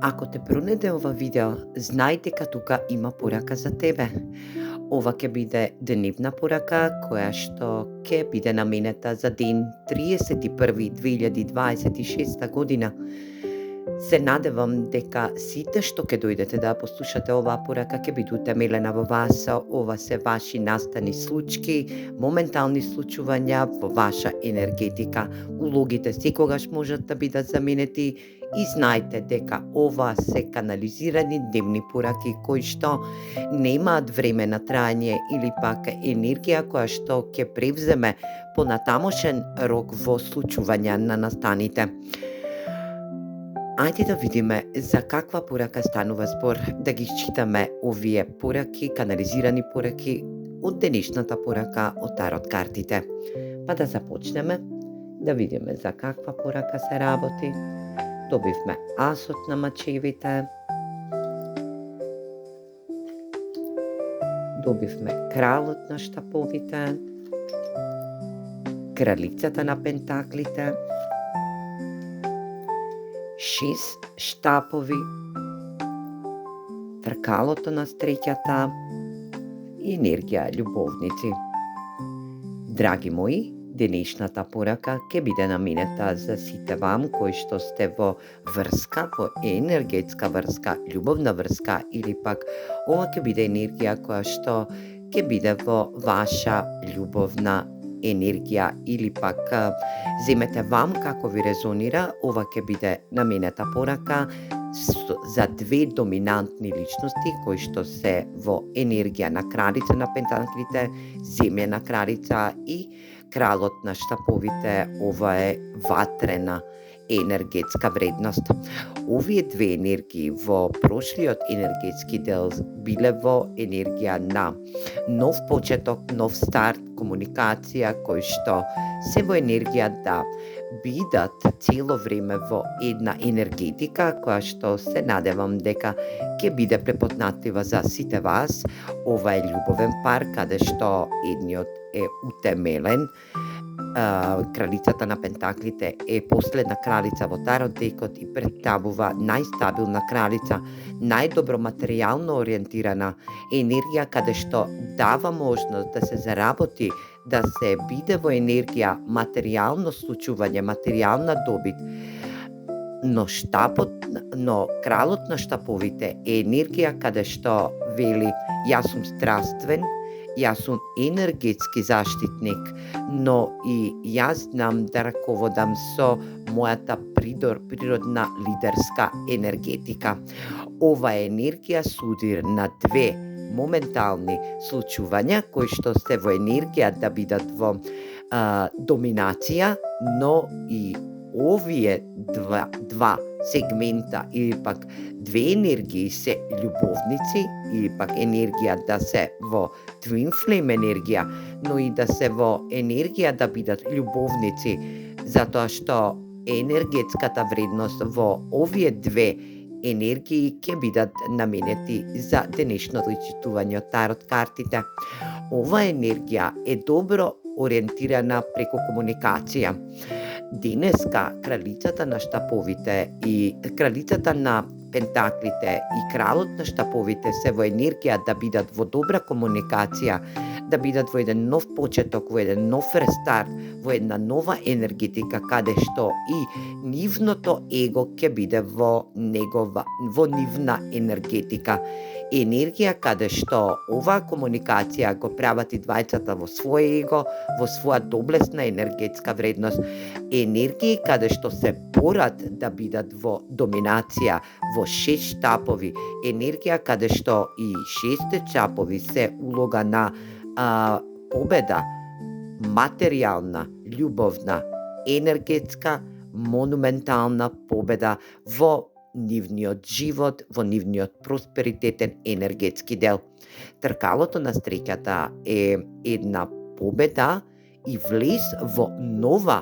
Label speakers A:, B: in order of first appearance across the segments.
A: Ако те пронеде ова видео, знај дека тука има порака за тебе. Ова ќе биде дневна порака која што ќе биде наменета за ден 31.2026 година. Се надевам дека сите што ќе дојдете да послушате оваа порака ќе биде утемелена во вас. Ова се ваши настани случки, моментални случувања во ваша енергетика. Улогите секогаш можат да бидат заменети и знајте дека ова се канализирани дневни пораки кои што немаат време на трајање или пак енергија која што ќе превземе понатамошен рок во случување на настаните. Ајде да видиме за каква порака станува збор, да ги читаме овие пораки, канализирани пораки од денешната порака од тарот картите. Па да започнеме, да видиме за каква порака се работи. Добивме асот на мачевите, добивме кралот на штаповите, кралицата на пентаклите, 6 штапови, тркалото на среќата и енергија љубовници. Драги мои, денешната порака ќе биде наменета за сите вам кои што сте во врска, во енергетска врска, љубовна врска или пак ова ќе биде енергија која што ќе биде во ваша љубовна енергија или пак земете вам како ви резонира. Ова ќе биде наменета порака за две доминантни личности кои што се во енергија на кралица на пентаклите, земјена кралица и кралот на штаповите. Ова е ватрена енергетска вредност. Овие две енергии во прошлиот енергетски дел биле во енергија на нов почеток, нов старт, комуникација, кои што се во енергија да бидат цело време во една енергетика која што се надевам дека ќе биде препотнатлива за сите вас. Ова е љубовен пар каде што едниот е утемелен. Кралицата на пентаклите е последна кралица во тарот декот и представува најстабилна кралица, најдобро материјално ориентирана енергија каде што дава можност да се заработи, да се биде во енергија материјално случување, материјална добит. Но кралот на штаповите е енергија каде што вели јас сум страствен, јас сум енергетски заштитник, но и јас знам да раководам со мојата природна лидерска енергетика. Ова е енергија судир на две моментални случувања кои што се во енергија да бидат во доминација, но и овие два сегмента или пак две енергии се љубовници или пак енергија да се во twin flame енергија, но и да се во енергија да бидат љубовници, затоа што енергетската вредност во овие две енергии ќе бидат наменети за денешното читување од тарот картите. Ова енергија е добро ориентирана преку комуникација. Денеска кралицата на штаповите и кралицата на пентаклите и кралот на штаповите се во енергија да бидат во добра комуникација, да бидат во еден нов почеток, во еден нов рестарт, во една нова енергетика каде што и нивното его ќе биде во нивна енергетика. Енергија каде што оваа комуникација го прават и двајцата во своје его, во своја доблесна енергетска вредност. Енергии каде што се борат да бидат во доминација, во 6 штапови, енергија каде што и 6 штапови се улога на победа, материјална, љубовна, енергетска, монументална победа во нивниот живот, во нивниот просперитетен енергетски дел. Тркалото на среќата е една победа и влез во нова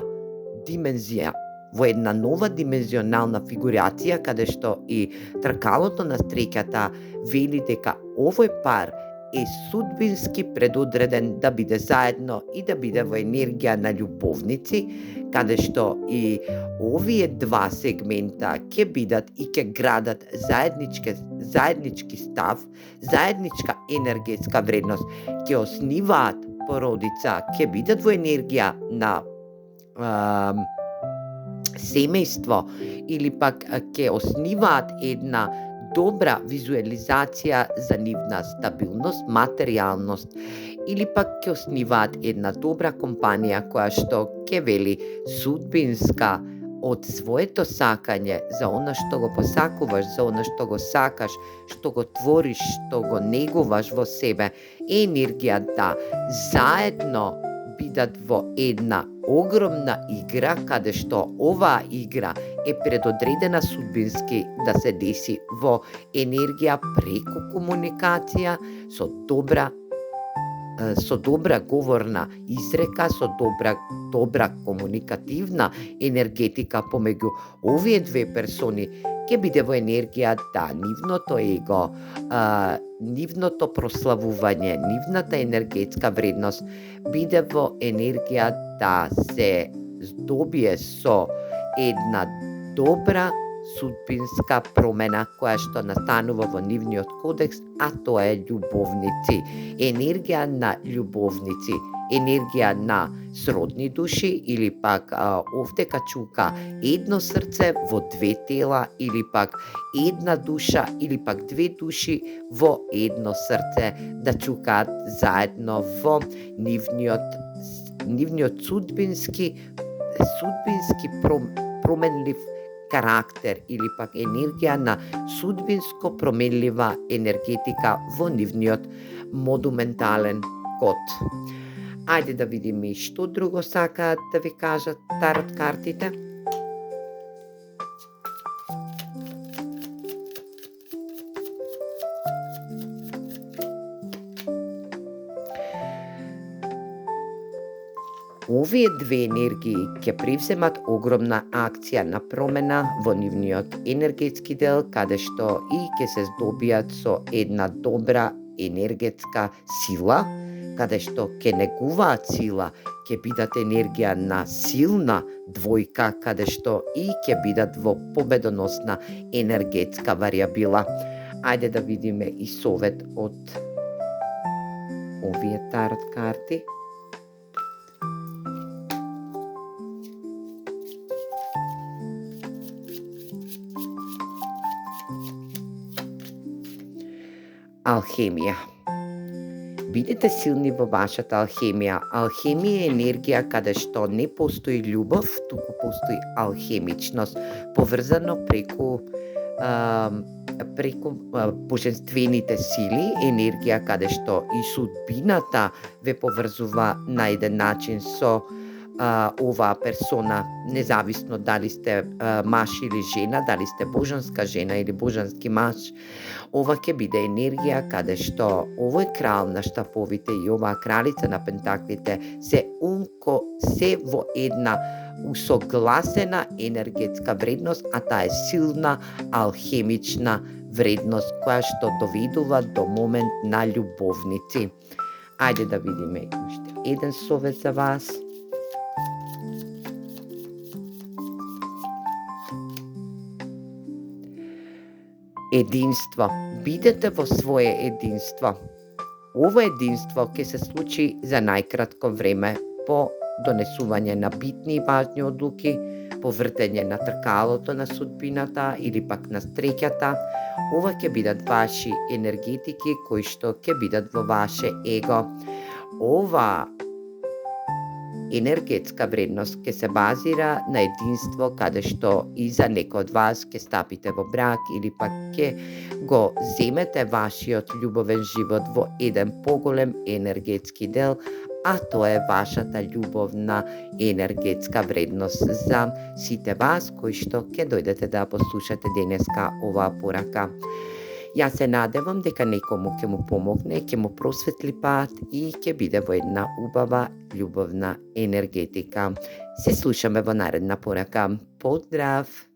A: димензија, во една нова димензионална фигурација, каде што и тркалото на среќата вели дека овој пар е судбински предодреден да биде заедно и да биде во енергија на љубовници, каде што и овие два сегмента ќе бидат и ќе градат заеднички став, заедничка енергетска вредност, ќе осниваат породица, ќе бидат во енергија на семејство или пак ќе осниваат една добра визуализација за нивна стабилност, материјалност, или пак ќе осниваат една добра компанија која што ќе вели судбинска од своето сакање за она што го посакуваш, за она што го сакаш, што го твориш, што го негуваш во себе, енергија да заедно бидат во една огромна игра, каде што оваа игра е предодредена судбински да се деси во енергија преку комуникација со добра говорна изрека, со добра комуникативна енергетика помеѓу овие две персони, ќе биде во енергија да нивното его, нивното прославување, нивната енергетска вредност биде во енергија да се здобие со една добра судбинска промена која што настанува во нивниот кодекс, а тоа е љубовници. Енергија на љубовници, енергија на сродни души или пак овде качука едно срце во две тела или пак една душа или пак две души во едно срце да чукаат заедно во нивниот судбински променлив карактер или пак енергија на судбинско променлива енергетика во нивниот модументален код. Ајде да видиме што друго сакаат да ви кажат тарот картите. Овие две енергии ќе превземат огромна акција на промена во нивниот енергетски дел, каде што и ќе се здобијат со една добра енергетска сила, каде што ќе негуваат сила, ќе бидат енергија на силна двојка, каде што и ќе бидат во победоносна енергетска варијабила. Ајде да видиме и совет од овие тарот карти. Алхемија. Бидете силни во вашата алхемија. Алхемија е енергија каде што не постои љубов, туку постои алхемичност, поврзано преку божествените сили, енергија каде што и судбината ве поврзува на еден начин со оваа персона, независно дали сте маж или жена, дали сте божанска жена или божански маж. Ова ќе биде енергија каде што овој крал на штаповите и оваа кралица на пентаклите се во една усогласена енергетска вредност, а таа е силна алхемична вредност која што доведува до момент на љубовници. Ајде да видиме уште еден совет за вас. Единство. Бидете во свое единство. Ова единство ќе се случи за најкратко време по донесување на битни и важни одлуки, по вртење на тркалото на судбината или пак на среќата. Ова ќе бидат ваши енергетики кои што ќе бидат во ваше его. Ова енергетска вредност ќе се базира на единство каде што и за некој од вас ќе стапите во брак или пак ќе го земете вашиот љубовен живот во еден поголем енергетски дел, а тоа е вашата љубовна енергетска вредност за сите вас кои што ќе дојдете да послушате денеска оваа порака. Јас се надевам дека некому ќе му помогне, ќе му просветли пат и ќе биде во една убава љубовна енергетика. Се слушаме во наредна порака. Поздрав!